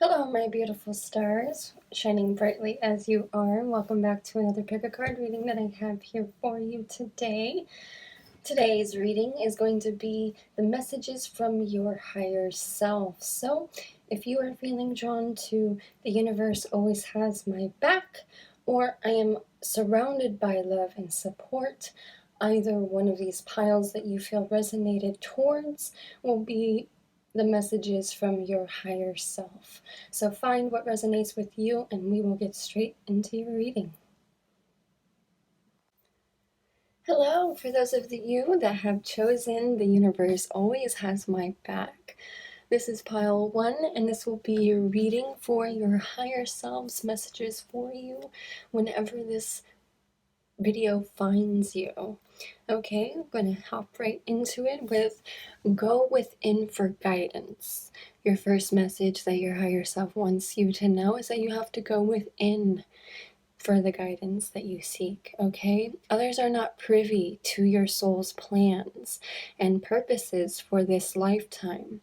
Hello, my beautiful stars, shining brightly as you are. Welcome back to another pick a card reading that I have here for you today. Today's reading is going to be the messages from your higher self. So, if you are feeling drawn to the universe always has my back, or I am surrounded by love and support, either one of these piles that you feel resonated towards will be the messages from your higher self. So find what resonates with you and we will get straight into your reading. Hello, for those of you that have chosen the universe always has my back. This is pile 1 and this will be your reading for your higher selves, messages for you whenever this video finds you. Okay, I'm going to hop right into it with go within for guidance. Your first message that your higher self wants you to know is that you have to go within for the guidance that you seek, okay? Others are not privy to your soul's plans and purposes for this lifetime,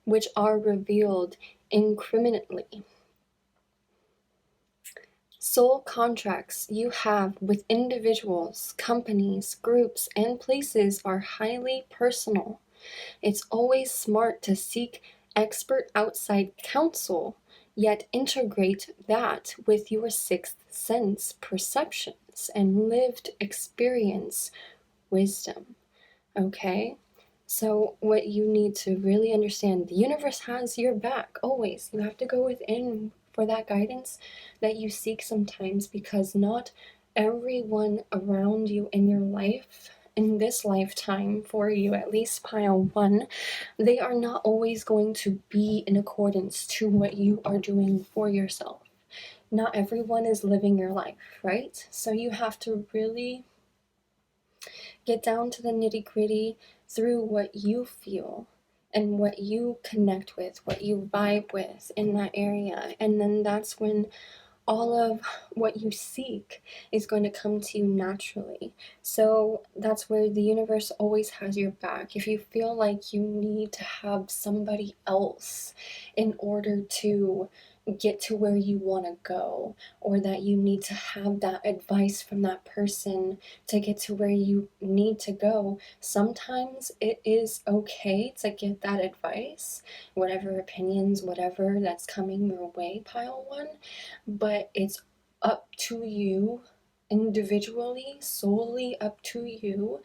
which are revealed incriminately. Soul contracts you have with individuals, companies, groups, and places are highly personal. It's always smart to seek expert outside counsel, yet integrate that with your sixth sense perceptions and lived experience wisdom. Okay? So, what you need to really understand, the universe has your back always. You have to go within for that guidance that you seek sometimes, because not everyone around you in your life, in this lifetime for you, at least pile 1, they are not always going to be in accordance to what you are doing for yourself. Not everyone is living your life, right? So you have to really get down to the nitty-gritty through what you feel and what you connect with, what you vibe with in that area. And then that's when all of what you seek is going to come to you naturally. So that's where the universe always has your back. If you feel like you need to have somebody else in order to get to where you want to go, or that you need to have that advice from that person to get to where you need to go, sometimes it is okay to get that advice, whatever opinions, whatever that's coming your way, pile 1. But it's up to you individually, solely up to you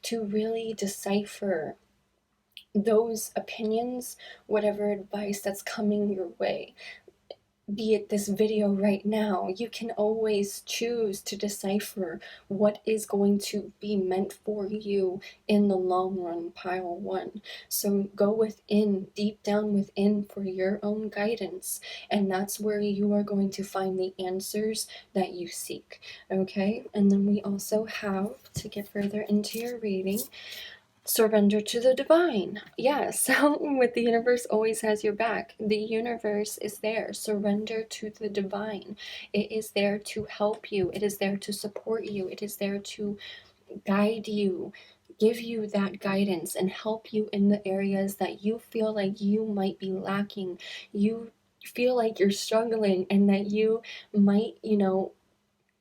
to really decipher those opinions, whatever advice that's coming your way. Be it this video right now, you can always choose to decipher what is going to be meant for you in the long run, pile 1. So go within, deep down within, for your own guidance, and that's where you are going to find the answers that you seek, okay? And then we also have, to get further into your reading, surrender to the divine. Yes, so with the universe always has your back. The universe is there. Surrender to the divine. It is there to help you. It is there to support you. It is there to guide you, give you that guidance, and help you in the areas that you feel like you might be lacking. You feel like you're struggling and that you might,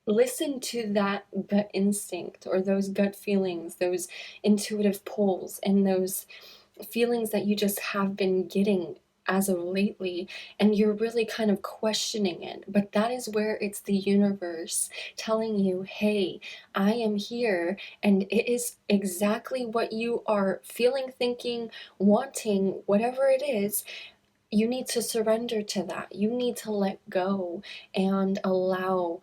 listen to that gut instinct or those gut feelings, those intuitive pulls, and those feelings that you just have been getting as of lately, and you're really kind of questioning it. But that is where it's the universe telling you, hey, I am here, and it is exactly what you are feeling, thinking, wanting, whatever it is. You need to surrender to that. You need to let go and allow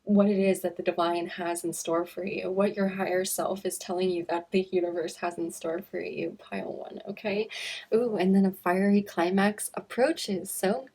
what it is that the divine has in store for you, what your higher self is telling you that the universe has in store for you, pile 1, okay? Ooh, and then a fiery climax approaches. So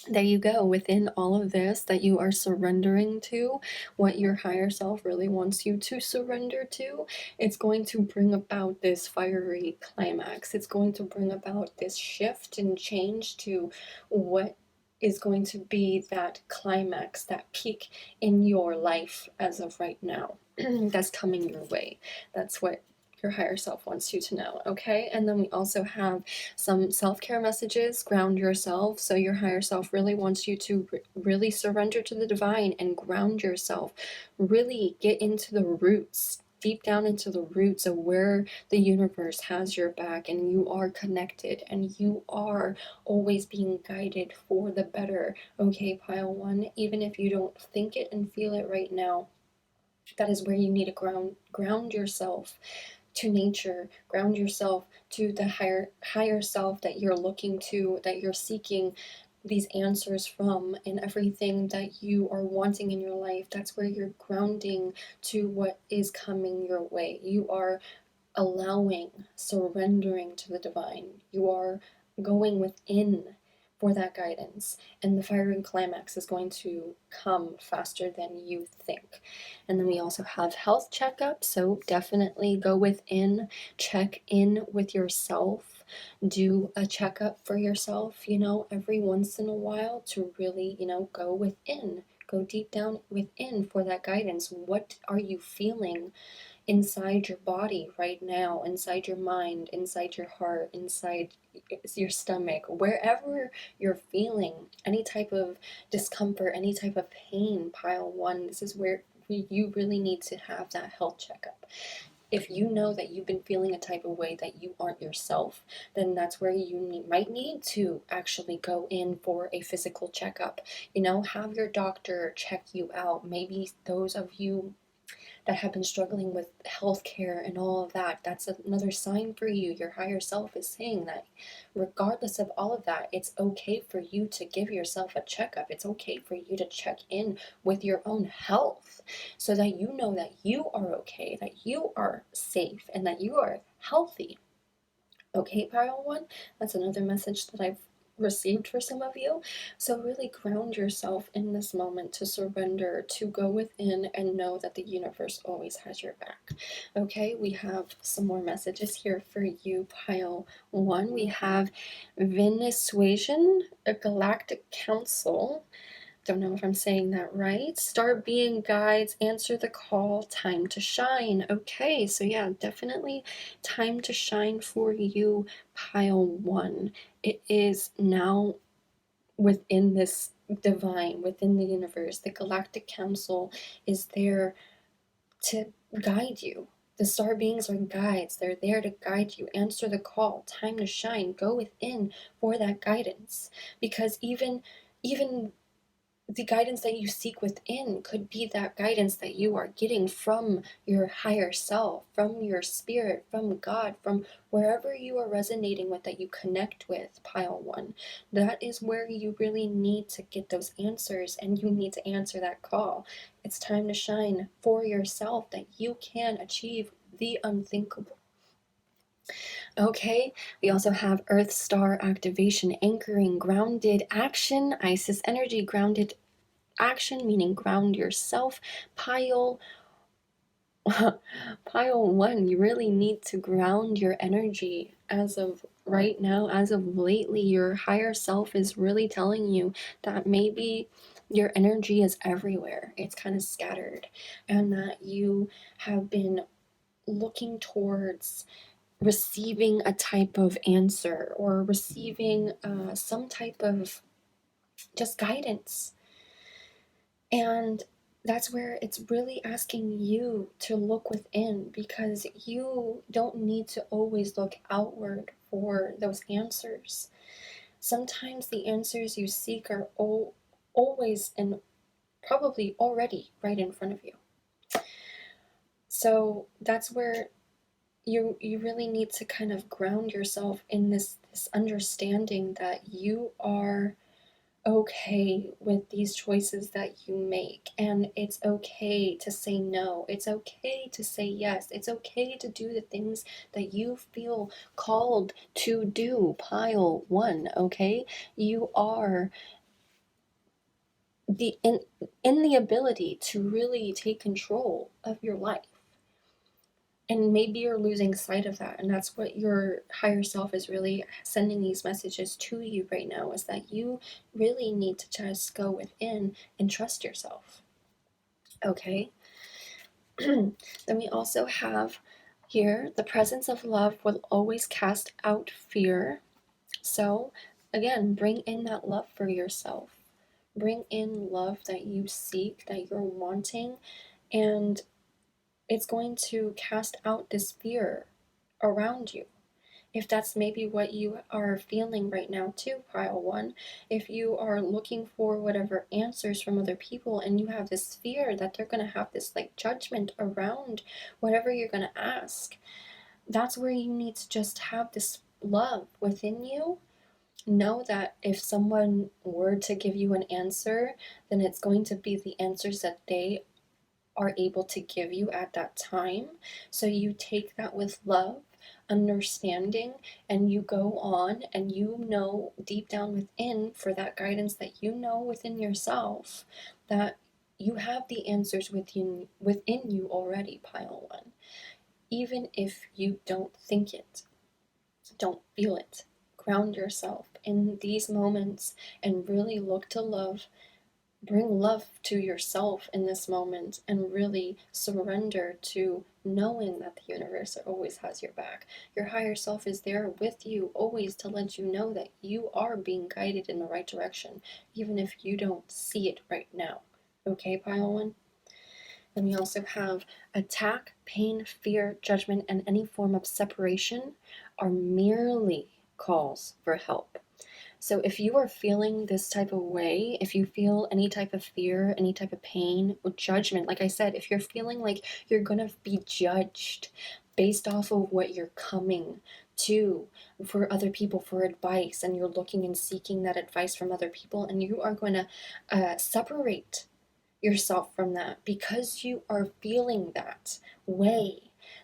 there you go, within all of this that you are surrendering to, what your higher self really wants you to surrender to, it's going to bring about this fiery climax. It's going to bring about this shift and change to what is going to be that climax, that peak in your life as of right now. That's coming your way. That's what your higher self wants you to know, okay? And then we also have some self-care messages. Ground yourself. So your higher self really wants you to really surrender to the divine and ground yourself. Really get into the roots, deep down into the roots of where the universe has your back, and you are connected, and you are always being guided for the better, okay, pile one? Even if you don't think it and feel it right now, that is where you need to ground yourself to nature, ground yourself to the higher self that you're looking to, that you're seeking these answers from, and everything that you are wanting in your life. That's where you're grounding to what is coming your way. You are allowing, surrendering to the divine. You are going within for that guidance, and the firing climax is going to come faster than you think. And then we also have health checkups, so definitely go within, check in with yourself, do a checkup for yourself, every once in a while, to really, go within, go deep down within for that guidance. What are you feeling inside your body right now, inside your mind, inside your heart, inside your stomach, wherever you're feeling any type of discomfort, any type of pain? Pile one, this is where you really need to have that health checkup. If you know that you've been feeling a type of way that you aren't yourself, then that's where you might need to actually go in for a physical checkup. Have your doctor check you out. Maybe those of you that have been struggling with healthcare and all of that, that's another sign for you. Your higher self is saying that regardless of all of that, it's okay for you to give yourself a checkup. It's okay for you to check in with your own health so that you know that you are okay, that you are safe, and that you are healthy. Okay, pile one, that's another message that I've received for some of you. So really ground yourself in this moment, to surrender, to go within, and know that the universe always has your back. Okay, we have some more messages here for you, pile one. We have Venezuelan, a galactic council. Don't know if I'm saying that right. Start being guides, answer the call, time to shine. Okay, so yeah, definitely time to shine for you, pile one. It is now within this divine, within the universe. The Galactic Council is there to guide you. The star beings are guides. They're there to guide you. Answer the call, time to shine. Go within for that guidance. Because even the guidance that you seek within could be that guidance that you are getting from your higher self, from your spirit, from God, from wherever you are resonating with, that you connect with, pile one. That is where you really need to get those answers, and you need to answer that call. It's time to shine for yourself, that you can achieve the unthinkable. Okay, we also have Earth Star activation, anchoring, grounded action, Isis energy, grounded action, meaning ground yourself. Pile pile one, you really need to ground your energy. As of right now, as of lately, your higher self is really telling you that maybe your energy is everywhere, it's kind of scattered, and that you have been looking towards receiving a type of answer, or receiving some type of just guidance. And that's where it's really asking you to look within, because you don't need to always look outward for those answers. Sometimes the answers you seek are always and probably already right in front of you. So that's where you really need to kind of ground yourself in this understanding that you are okay with these choices that you make, and it's okay to say no, it's okay to say yes, it's okay to do the things that you feel called to do, pile one. Okay, you are in the ability to really take control of your life. And maybe you're losing sight of that, and that's what your higher self is really sending these messages to you right now, is that you really need to just go within and trust yourself. Okay. Then we also have Here, the presence of love will always cast out fear. So, again, bring in that love for yourself. Bring in love that you seek, that you're wanting, and it's going to cast out this fear around you. If that's maybe what you are feeling right now too, pile one, if you are looking for whatever answers from other people and you have this fear that they're going to have this like judgment around whatever you're going to ask, that's where you need to just have this love within you. Know that if someone were to give you an answer, then it's going to be the answers that they are able to give you at that time. So you take that with love, understanding, and you go on and you know deep down within for that guidance that you know within yourself that you have the answers within you already, pile one. Even if you don't think it, don't feel it. Ground yourself in these moments and really look to love. Bring love to yourself in this moment and really surrender to knowing that the universe always has your back. Your higher self is there with you always to let you know that you are being guided in the right direction, even if you don't see it right now. Okay, pile one? Then we also have attack, pain, fear, judgment, and any form of separation are merely calls for help. So if you are feeling this type of way, if you feel any type of fear, any type of pain or judgment, like I said, if you're feeling like you're going to be judged based off of what you're coming to for other people for advice, and you're looking and seeking that advice from other people, and you are going to separate yourself from that because you are feeling that way.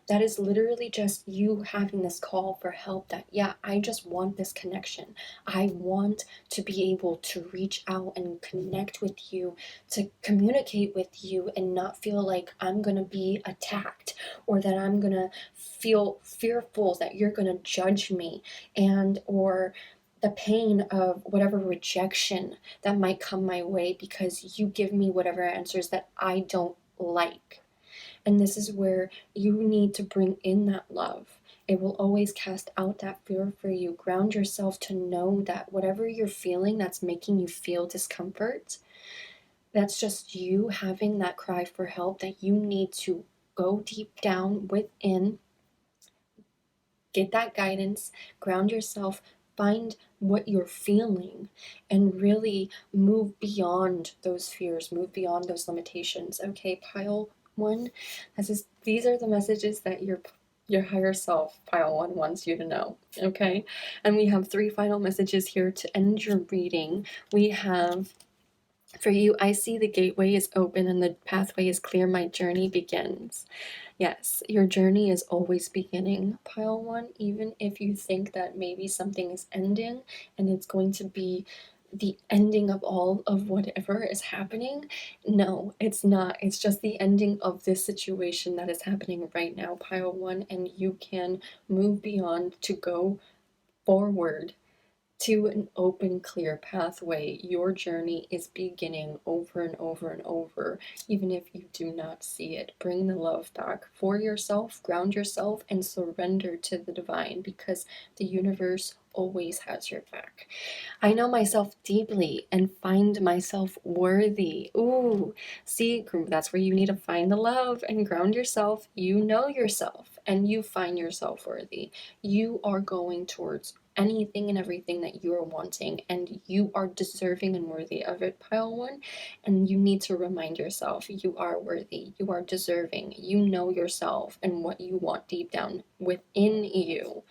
That is literally just you having this call for help that, yeah, I just want this connection. I want to be able to reach out and connect with you, to communicate with you and not feel like I'm going to be attacked or that I'm going to feel fearful that you're going to judge me and or the pain of whatever rejection that might come my way because you give me whatever answers that I don't like. And this is where you need to bring in that love. It will always cast out that fear for you. Ground yourself to know that whatever you're feeling that's making you feel discomfort, that's just you having that cry for help that you need to go deep down within, get that guidance, ground yourself, find what you're feeling, and really move beyond those fears, move beyond those limitations. Okay, pile one, these are the messages that your higher self, pile one, wants you to know. Okay, and we have 3 final messages here to end your reading. We have, for you, I see the gateway is open and the pathway is clear. My journey begins. Yes, your journey is always beginning, pile one, even if you think that maybe something is ending and it's going to be the ending of all of whatever is happening. No, it's not. It's just the ending of this situation that is happening right now, pile one, and you can move beyond to go forward to an open, clear pathway. Your journey is beginning over and over and over, even if you do not see it. Bring the love back for yourself, ground yourself, and surrender to the divine because the universe always has your back. I know myself deeply and find myself worthy. Ooh, see, that's where you need to find the love and ground yourself. You know yourself and you find yourself worthy. You are going towards anything and everything that you are wanting, and you are deserving and worthy of it, pile one. And you need to remind yourself you are worthy, you are deserving, you know yourself and what you want deep down within you.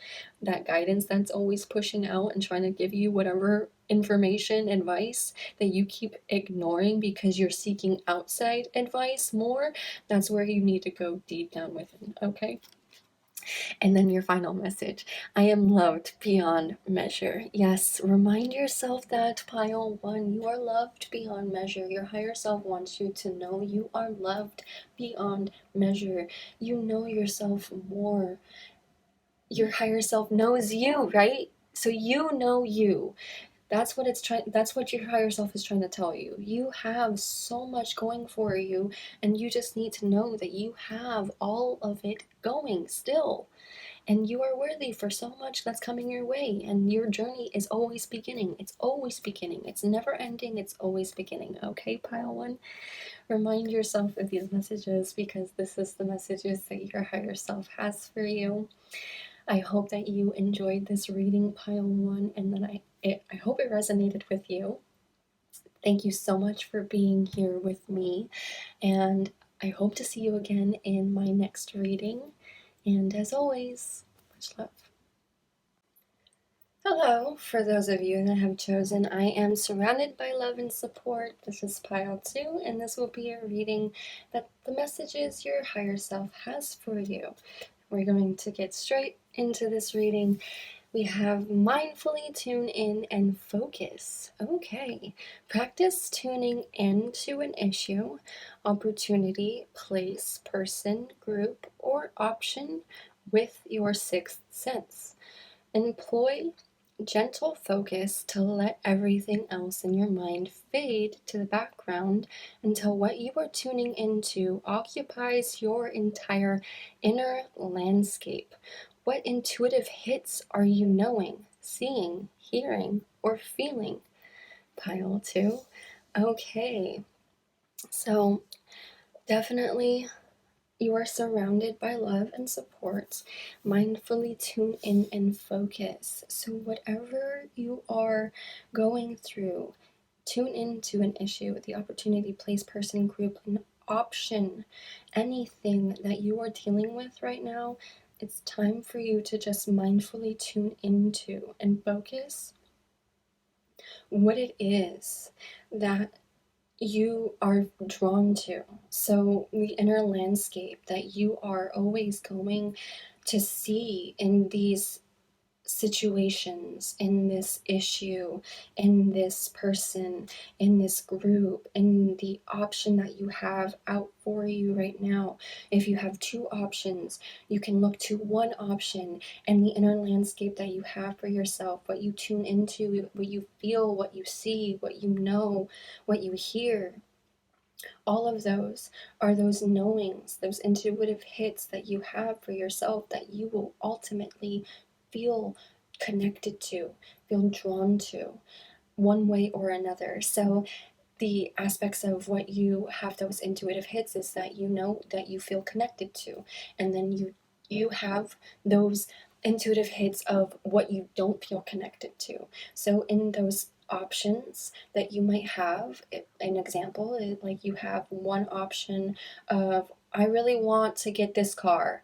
That guidance that's always pushing out and trying to give you whatever information, advice that you keep ignoring because you're seeking outside advice more, that's where you need to go deep down within. Okay, and then your final message: I am loved beyond measure. Yes, remind yourself that, pile one, you are loved beyond measure. Your higher self wants you to know you are loved beyond measure. You know yourself more. Your higher self knows you, right? So you know you. That's what your higher self is trying to tell you. You have so much going for you, and you just need to know that you have all of it going still. And you are worthy for so much that's coming your way. And your journey is always beginning. It's always beginning. It's never ending. It's always beginning. Okay, pile one? Remind yourself of these messages, because this is the messages that your higher self has for you. I hope that you enjoyed this reading, pile one, and that I hope it resonated with you. Thank you so much for being here with me, and I hope to see you again in my next reading. And as always, much love. Hello, for those of you that have chosen I Am Surrounded by Love and Support. This is pile 2, and this will be a reading that the messages your higher self has for you. We're going to get straight into this reading. We have mindfully tune in and focus. Okay, practice tuning into an issue, opportunity, place, person, group, or option with your sixth sense. Employ gentle focus to let everything else in your mind fade to the background until what you are tuning into occupies your entire inner landscape. What intuitive hits are you knowing, seeing, hearing, or feeling? Pile 2. Okay, so definitely you are surrounded by love and support. Mindfully tune in and focus. So, whatever you are going through, tune into an issue, the opportunity, place, person, group, an option, anything that you are dealing with right now. It's time for you to just mindfully tune into and focus what it is that you are drawn to. So, the inner landscape that you are always going to see in these situations, in this issue, in this person, in this group, in the option that you have out for you right now. If you have two options, you can look to one option and the inner landscape that you have for yourself, what you tune into, what you feel, what you see, what you know, what you hear. All of those are those knowings, those intuitive hits that you have for yourself that you will ultimately feel connected to, feel drawn to, one way or another. So, the aspects of what you have those intuitive hits is that you know that you feel connected to, and then you have those intuitive hits of what you don't feel connected to. So in those options that you might have, an example is like you have one option of, I really want to get this car,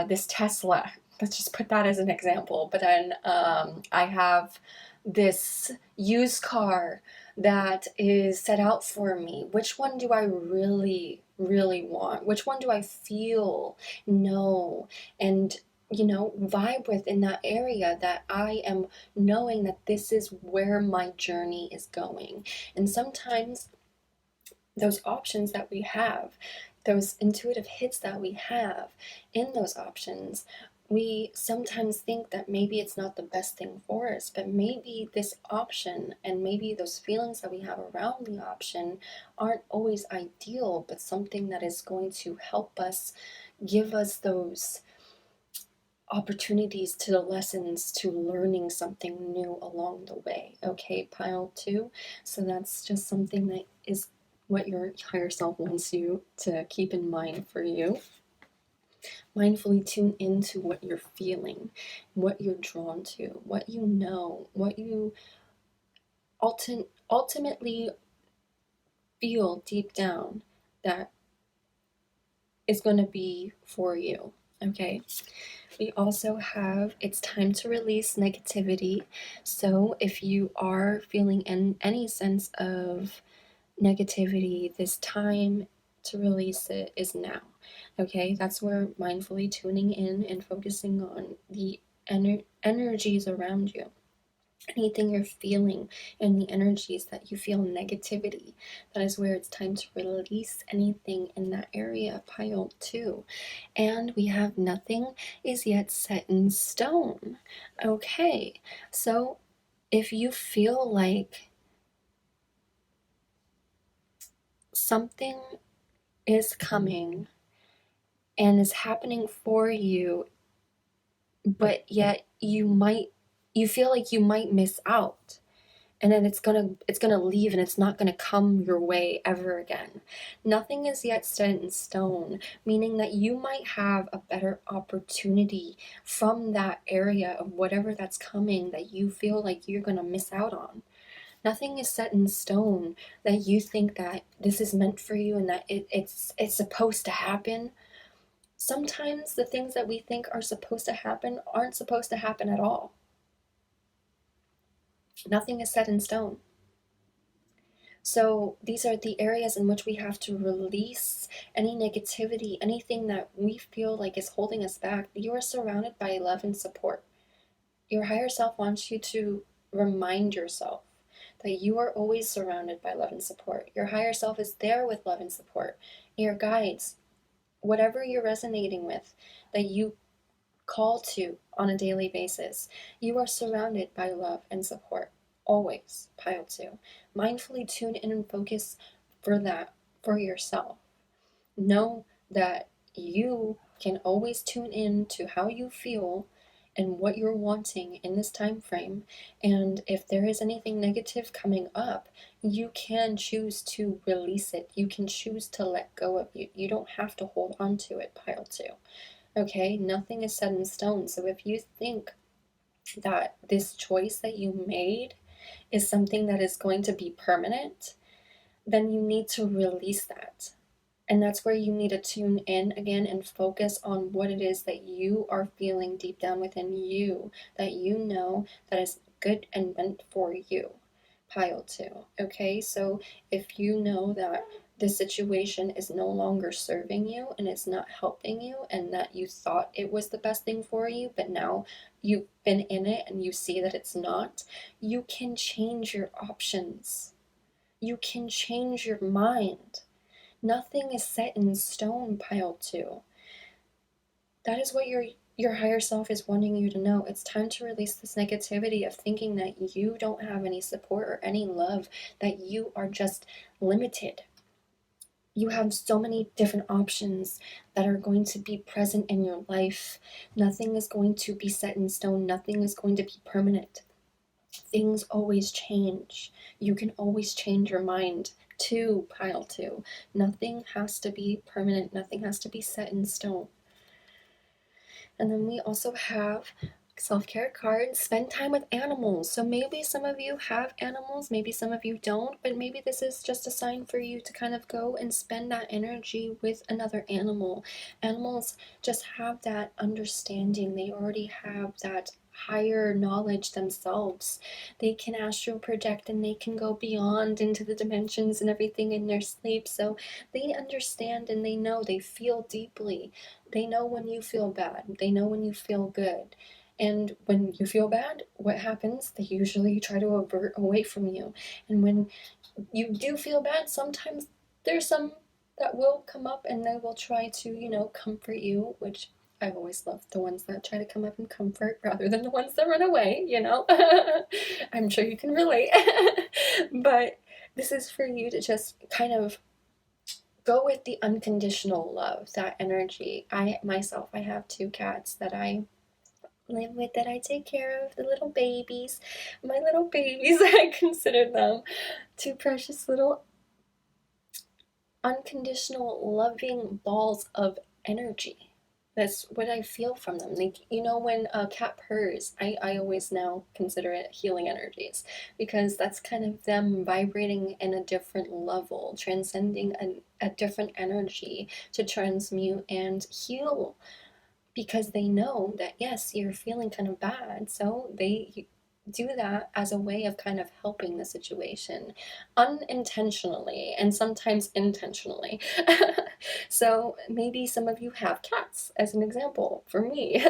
this Tesla. Let's just put that as an example. But then I have this used car that is set out for me. Which one do I really, really want? Which one do I feel, know, and vibe with in that area that I am knowing that this is where my journey is going? And sometimes those options that we have, those intuitive hits that we have in those options, we sometimes think that maybe it's not the best thing for us, but maybe this option and maybe those feelings that we have around the option aren't always ideal, but something that is going to help us, give us those opportunities to the lessons, to learning something new along the way. Okay, pile 2. So that's just something that is what your higher self wants you to keep in mind for you. Mindfully tune into what you're feeling, what you're drawn to, what you know, what you ultimately feel deep down that is going to be for you. Okay. We also have, it's time to release negativity. So if you are feeling any sense of negativity, this time to release it is now. Okay, that's where mindfully tuning in and focusing on the energies around you. Anything you're feeling and the energies that you feel negativity, that is where it's time to release anything in that area. Pile 2. And we have nothing is yet set in stone. Okay, so if you feel like something is coming and is happening for you, but yet you feel like you might miss out, and then it's gonna leave and it's not gonna come your way ever again. Nothing is yet set in stone, meaning that you might have a better opportunity from that area of whatever that's coming that you feel like you're gonna miss out on. Nothing is set in stone that you think that this is meant for you and that it's supposed to happen. Sometimes the things that we think are supposed to happen aren't supposed to happen at all. Nothing is set in stone. So these are the areas in which we have to release any negativity, anything that we feel like is holding us back. You are surrounded by love and support. Your higher self wants you to remind yourself that you are always surrounded by love and support. Your higher self is there with love and support. Your guides, whatever you're resonating with, that you call to on a daily basis, you are surrounded by love and support. Always, pile two. Mindfully tune in and focus for that for yourself. Know that you can always tune in to how you feel and what you're wanting in this time frame. And if there is anything negative coming up, you can choose to release it. You can choose to let go of it. You don't have to hold on to it, pile two. Okay, nothing is set in stone. So if you think that this choice that you made is something that is going to be permanent, then you need to release that. And that's where you need to tune in again and focus on what it is that you are feeling deep down within you, that you know that is good and meant for you. Pile two. Okay, so if you know that this situation is no longer serving you and it's not helping you, and that you thought it was the best thing for you, but now you've been in it and you see that it's not, you can change your options. You can change your mind. Nothing is set in stone, pile two. That is what your higher self is wanting you to know. It's time to release this negativity of thinking that you don't have any support or any love, that you are just limited. You have so many different options that are going to be present in your life. Nothing is going to be set in stone. Nothing is going to be permanent. Things always change. You can always change your mind to pile two. Nothing has to be permanent. Nothing has to be set in stone. And then we also have self-care cards. Spend time with animals. So maybe some of you have animals, maybe some of you don't, but maybe this is just a sign for you to kind of go and spend that energy with another animal. Animals just have that understanding. They already have that higher knowledge themselves. They can astral project and they can go beyond into the dimensions and everything in their sleep. So they understand and they know, they feel deeply. They know when you feel bad. They know when you feel good. And when you feel bad, what happens? They usually try to avert away from you. And when you do feel bad, sometimes there's some that will come up and they will try to, comfort you, which I always love the ones that try to come up and comfort rather than the ones that run away. I'm sure you can relate. But this is for you to just kind of go with the unconditional love, that energy. I have two cats that I live with, that I take care of, the little babies. My little babies, I consider them two precious little unconditional loving balls of energy. That's what I feel from them. Like, when a cat purrs, I always now consider it healing energies, because that's kind of them vibrating in a different level, transcending a different energy to transmute and heal, because they know that, yes, you're feeling kind of bad. So they do that as a way of kind of helping the situation unintentionally and sometimes intentionally. So maybe some of you have cats, as an example. For me,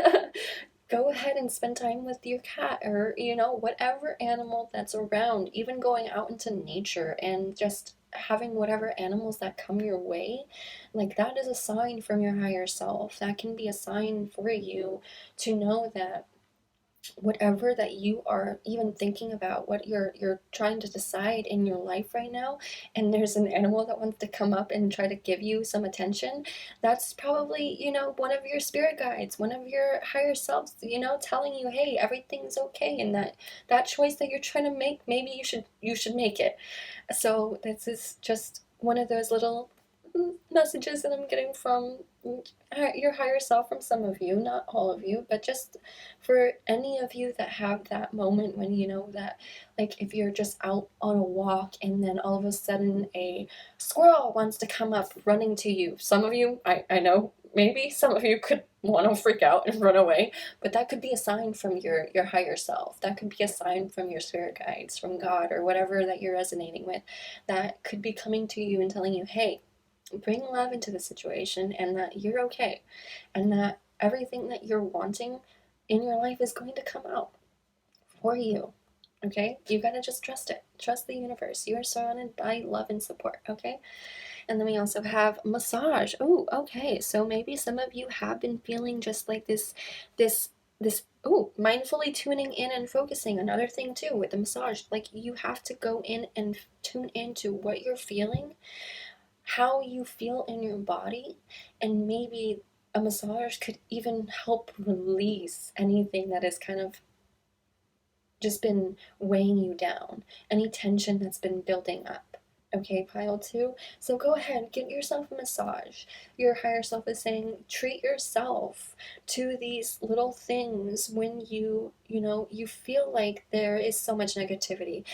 go ahead and spend time with your cat, or whatever animal that's around. Even going out into nature and just having whatever animals that come your way, like, that is a sign from your higher self. That can be a sign for you to know that whatever that you are even thinking about, what you're trying to decide in your life right now, and there's an animal that wants to come up and try to give you some attention, that's probably, one of your spirit guides, one of your higher selves, telling you, hey, everything's okay, and that choice that you're trying to make, maybe you should make it. So this is just one of those little messages that I'm getting from your higher self, from some of you, not all of you, but just for any of you that have that moment when you know that, like, if you're just out on a walk and then all of a sudden a squirrel wants to come up running to you. Some of you, I know, maybe some of you could want to freak out and run away, but that could be a sign from your higher self. That could be a sign from your spirit guides, from God, or whatever that you're resonating with. That could be coming to you and telling you, hey, bring love into the situation, and that you're okay, and that everything that you're wanting in your life is going to come out for you. Okay? You gotta just trust it. Trust the universe. You are surrounded by love and support. Okay? And then we also have massage. Oh, okay. So maybe some of you have been feeling just like this mindfully tuning in and focusing. Another thing too with the massage, like, you have to go in and tune into what you're feeling, how you feel in your body, and maybe a massage could even help release anything that has kind of just been weighing you down, any tension that's been building up. Okay, pile two. So go ahead, get yourself a massage. Your higher self is saying, treat yourself to these little things when you feel like there is so much negativity.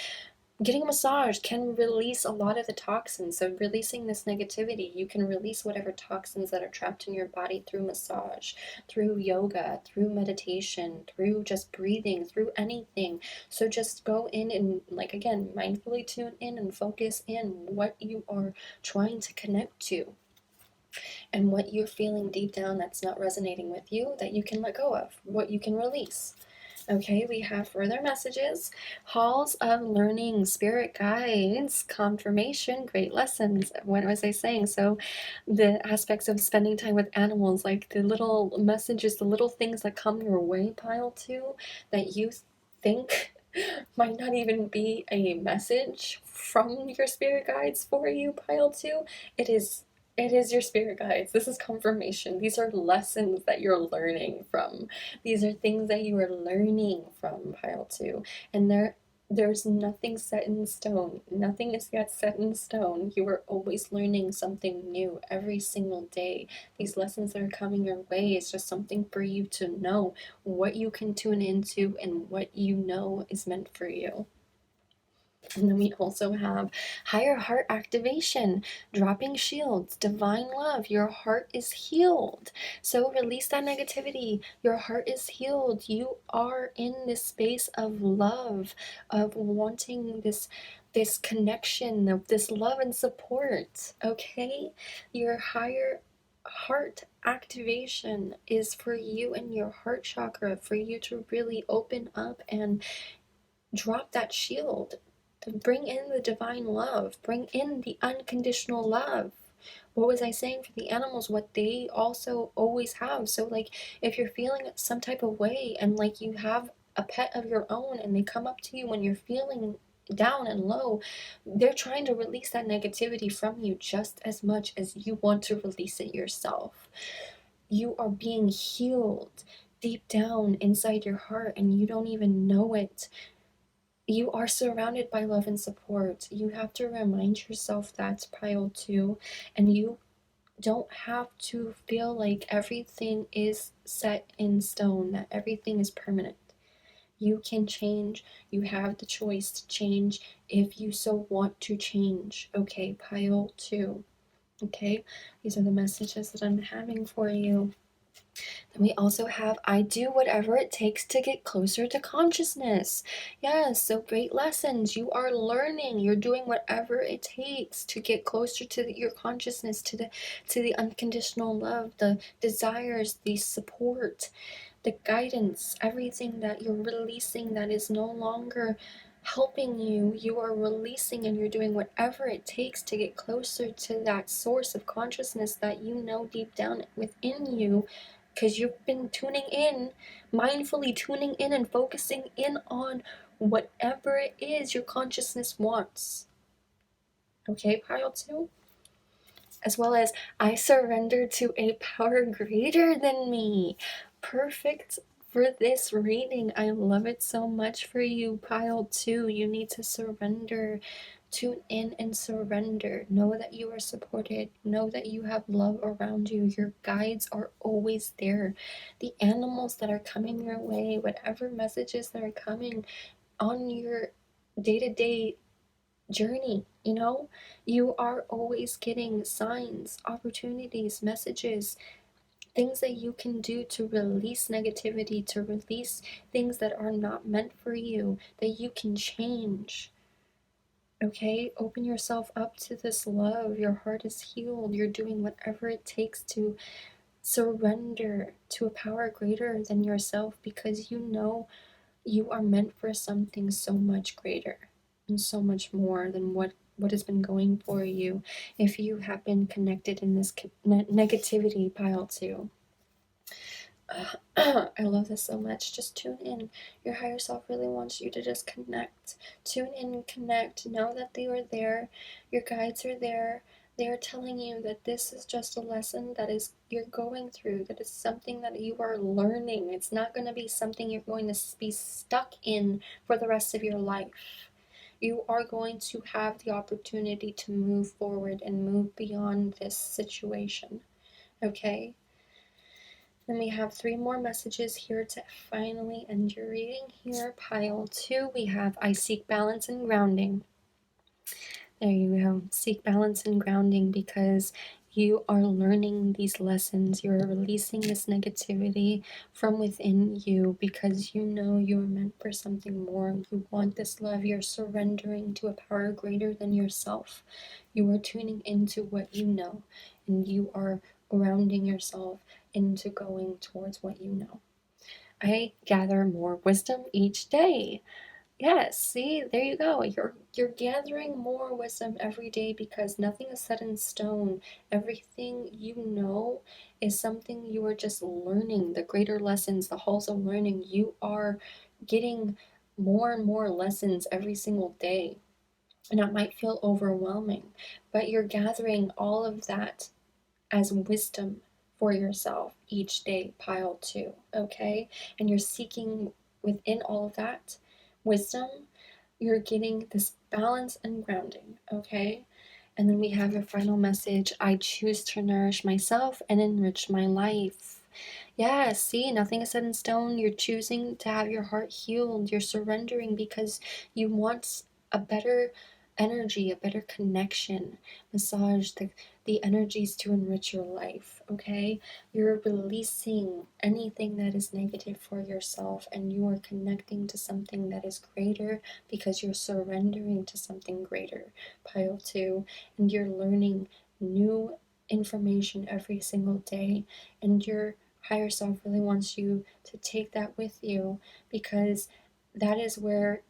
Getting a massage can release a lot of the toxins. So releasing this negativity, you can release whatever toxins that are trapped in your body through massage, through yoga, through meditation, through just breathing, through anything. So just go in and, like, again, mindfully tune in and focus in what you are trying to connect to, and what you're feeling deep down that's not resonating with you, that you can let go of, what you can release. Okay, we have further messages, halls of learning, spirit guides, confirmation, great lessons. What was I saying? So, the aspects of spending time with animals, like the little messages, the little things that come your way, pile two, that you think might not even be a message from your spirit guides for you, pile two. It is it is your spirit guides. This is confirmation. These are lessons that you're learning from. These are things that you are learning from, pile two. And there's nothing set in stone. Nothing is yet set in stone. You are always learning something new every single day. These lessons that are coming your way is just something for you to know what you can tune into and what you know is meant for you. And then we also have higher heart activation, dropping shields, divine love. Your heart is healed. So release that negativity. Your heart is healed. You are in this space of love, of wanting this connection, of this love and support. Okay? Your higher heart activation is for you and your heart chakra, for you to really open up and drop that shield, to bring in the divine love, bring in the unconditional love. What was I saying for the animals? What they also always have. So, like, if you're feeling some type of way and, like, you have a pet of your own and they come up to you when you're feeling down and low, they're trying to release that negativity from you just as much as you want to release it yourself. You are being healed deep down inside your heart and you don't even know it. You are surrounded by love and support. You have to remind yourself that, pile two, and you don't have to feel like everything is set in stone, that everything is permanent. You can change. You have the choice to change if you so want to change. Okay, pile two. Okay, these are the messages that I'm having for you. Then we also have, I do whatever it takes to get closer to consciousness. Yes, so great lessons. You are learning. You're doing whatever it takes to get closer to your consciousness, to the unconditional love, the desires, the support, the guidance, everything that you're releasing that is no longer helping you. You are releasing and you're doing whatever it takes to get closer to that source of consciousness that you know deep down within you because you've been tuning in, mindfully tuning in and focusing in on whatever it is your consciousness wants. Okay, pile 2? As well as, I surrender to a power greater than me. Perfect for this reading. I love it so much for you, pile 2. You need to surrender. Tune in and surrender. Know that you are supported. Know that you have love around you. Your guides are always there. The animals that are coming your way, whatever messages that are coming on your day-to-day journey, you are always getting signs, opportunities, messages, things that you can do to release negativity, to release things that are not meant for you, that you can change. Okay, open yourself up to this love. Your heart is healed. You're doing whatever it takes to surrender to a power greater than yourself, because you know you are meant for something so much greater and so much more than what has been going for you. If you have been connected in this negativity pile 2, I love this so much. Just tune in. Your higher self really wants you to just connect. Tune in and connect. Know that they are there. Your guides are there. They are telling you that this is just a lesson that is you're going through, that is something that you are learning. It's not going to be something you're going to be stuck in for the rest of your life. You are going to have the opportunity to move forward and move beyond this situation. Okay? Then we have 3 more messages here to finally end your reading here. Pile 2, we have, I seek balance and grounding. There you go. Seek balance and grounding, because you are learning these lessons. You're releasing this negativity from within you, because you know you are meant for something more. You want this love. You're surrendering to a power greater than yourself. You are tuning into what you know, and you are grounding yourself into going towards what you know. I gather more wisdom each day. Yes, see, there you go. You're gathering more wisdom every day, because nothing is set in stone. Everything you know is something you are just learning. The greater lessons, the halls of learning, you are getting more and more lessons every single day. And it might feel overwhelming, but you're gathering all of that as wisdom for yourself each day, pile 2, okay? And you're seeking within all of that wisdom, you're getting this balance and grounding, okay? And then we have a final message: I choose to nourish myself and enrich my life. Yeah, see, nothing is set in stone. You're choosing to have your heart healed. You're surrendering because you want a better energy, a better connection. Massage the energies to enrich your life, okay? You're releasing anything that is negative for yourself, and you are connecting to something that is greater, because you're surrendering to something greater, pile 2, and you're learning new information every single day, and your higher self really wants you to take that with you, because that is where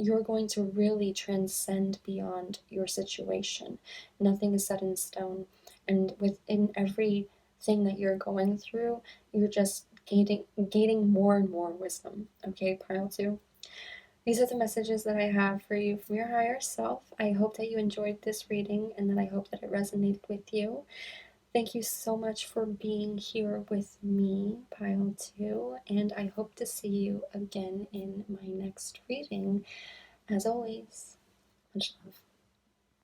you're going to really transcend beyond your situation. Nothing is set in stone. And within everything that you're going through, you're just gaining more and more wisdom. Okay, pile 2. These are the messages that I have for you from your higher self. I hope that you enjoyed this reading, and that I hope that it resonated with you. Thank you so much for being here with me, pile 2, and I hope to see you again in my next reading. As always, much love.